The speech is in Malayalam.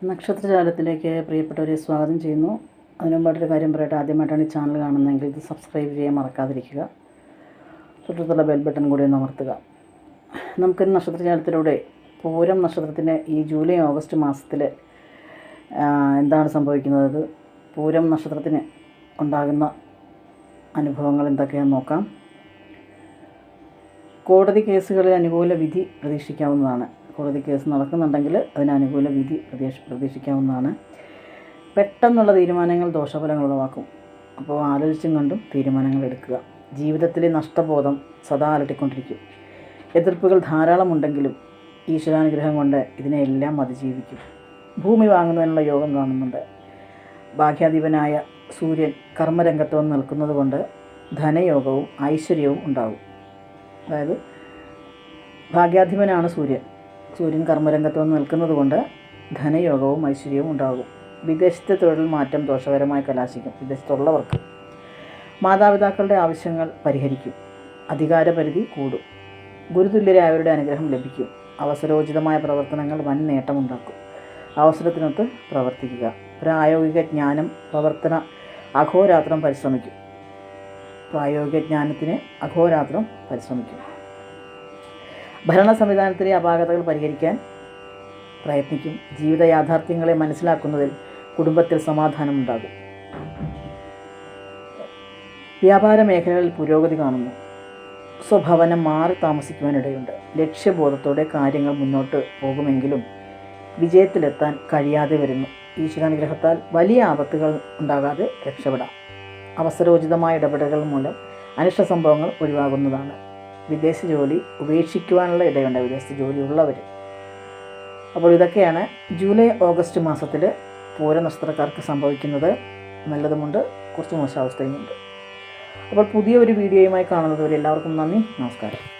നക്ഷത്രജാലത്തിലേക്ക് പ്രിയപ്പെട്ടവരെ സ്വാഗതം ചെയ്യുന്നു. അതിനു മുമ്പായിട്ടൊരു കാര്യം പറയട്ടെ. ആദ്യമായിട്ടാണ് ഈ ചാനൽ കാണുന്നതെങ്കിൽ ഇത് സബ്സ്ക്രൈബ് ചെയ്യാൻ മറക്കാതിരിക്കുക. തൊട്ടടുത്തുള്ള ബെൽ ബട്ടൺ കൂടി ഒന്ന് അമർത്തുക. നമുക്കിന്ന് നക്ഷത്രജാലത്തിലൂടെ പൂരം നക്ഷത്രത്തിന് ഈ ജൂലൈ ഓഗസ്റ്റ് മാസത്തിൽ എന്താണ് സംഭവിക്കുന്നത്, പൂരം നക്ഷത്രത്തിന് ഉണ്ടാകുന്ന അനുഭവങ്ങൾ എന്തൊക്കെയാണെന്ന് നോക്കാം. കോടതി കേസുകളിൽ അനുകൂല വിധി പ്രതീക്ഷിക്കാവുന്നതാണ്. കോടതി കേസ് നടക്കുന്നുണ്ടെങ്കിൽ അതിന് അനുകൂല വിധി പ്രതീക്ഷിക്കാവുന്നതാണ്. പെട്ടെന്നുള്ള തീരുമാനങ്ങൾ ദോഷഫലങ്ങൾ ഉളവാക്കും. അപ്പോൾ ആലോചിച്ചും കണ്ടും തീരുമാനങ്ങൾ എടുക്കുക. ജീവിതത്തിലെ നഷ്ടബോധം സദാ അലട്ടിക്കൊണ്ടിരിക്കും. എതിർപ്പുകൾ ധാരാളമുണ്ടെങ്കിലും ഈശ്വരാനുഗ്രഹം കൊണ്ട് ഇതിനെല്ലാം അതിജീവിക്കും. ഭൂമി വാങ്ങുന്നതിനുള്ള യോഗം കാണുന്നുണ്ട്. ഭാഗ്യാധിപനായ സൂര്യൻ കർമ്മരംഗത്ത് വന്ന് നിൽക്കുന്നത് കൊണ്ട് ധനയോഗവും ഐശ്വര്യവും ഉണ്ടാകും. അതായത് ഭാഗ്യാധിപനാണ് സൂര്യൻ കർമ്മരംഗത്ത് വന്ന് നിൽക്കുന്നത് കൊണ്ട് ധനയോഗവും ഐശ്വര്യവും ഉണ്ടാകും. വിദേശത്തെ തൊഴിൽ മാറ്റം ദോഷകരമായി കലാശിക്കും. വിദേശത്തുള്ളവർക്ക് മാതാപിതാക്കളുടെ ആവശ്യങ്ങൾ പരിഹരിക്കും. അധികാരപരിധി കൂടും. ഗുരുതുല്യരായവരുടെ അനുഗ്രഹം ലഭിക്കും. അവസരോചിതമായ പ്രവർത്തനങ്ങൾ വൻ നേട്ടമുണ്ടാക്കും. അവസരത്തിനൊത്ത് പ്രവർത്തിക്കുക. പ്രായോഗിക ജ്ഞാനം പ്രവർത്തന അഹോരാത്രം പരിശ്രമിക്കും. ഭരണ സംവിധാനത്തിലെ അപാകതകൾ പരിഹരിക്കാൻ പ്രയത്നിക്കും. ജീവിത യാഥാർത്ഥ്യങ്ങളെ മനസ്സിലാക്കുന്നതിൽ കുടുംബത്തിൽ സമാധാനമുണ്ടാകും. വ്യാപാര മേഖലകളിൽ പുരോഗതി കാണുന്നു. സ്വഭവനം മാറി താമസിക്കുവാനിടയുണ്ട്. ലക്ഷ്യബോധത്തോടെ കാര്യങ്ങൾ മുന്നോട്ട് പോകുമെങ്കിലും വിജയത്തിലെത്താൻ കഴിയാതെ വരുന്നു. ഈശ്വരാനുഗ്രഹത്താൽ വലിയ ആപത്തുകൾ ഉണ്ടാകാതെ രക്ഷപ്പെടാം. അവസരോചിതമായ ഇടപെടലുകൾ മൂലം അനിഷ്ട സംഭവങ്ങൾ ഒഴിവാകുന്നതാണ്. വിദേശ ജോലി ഉപേക്ഷിക്കുവാനുള്ള ഇടയുണ്ട് വിദേശത്ത് ജോലിയുള്ളവർ. അപ്പോൾ ഇതൊക്കെയാണ് ജൂലൈ ഓഗസ്റ്റ് മാസത്തിൽ പൂര നക്ഷത്രക്കാർക്ക് സംഭവിക്കുന്നത്. നല്ലതുമുണ്ട്, കുറച്ച് മോശാവസ്ഥയുമുണ്ട്. അപ്പോൾ പുതിയ ഒരു വീഡിയോയുമായി കാണുന്നതുവരെ എല്ലാവർക്കും നന്ദി, നമസ്കാരം.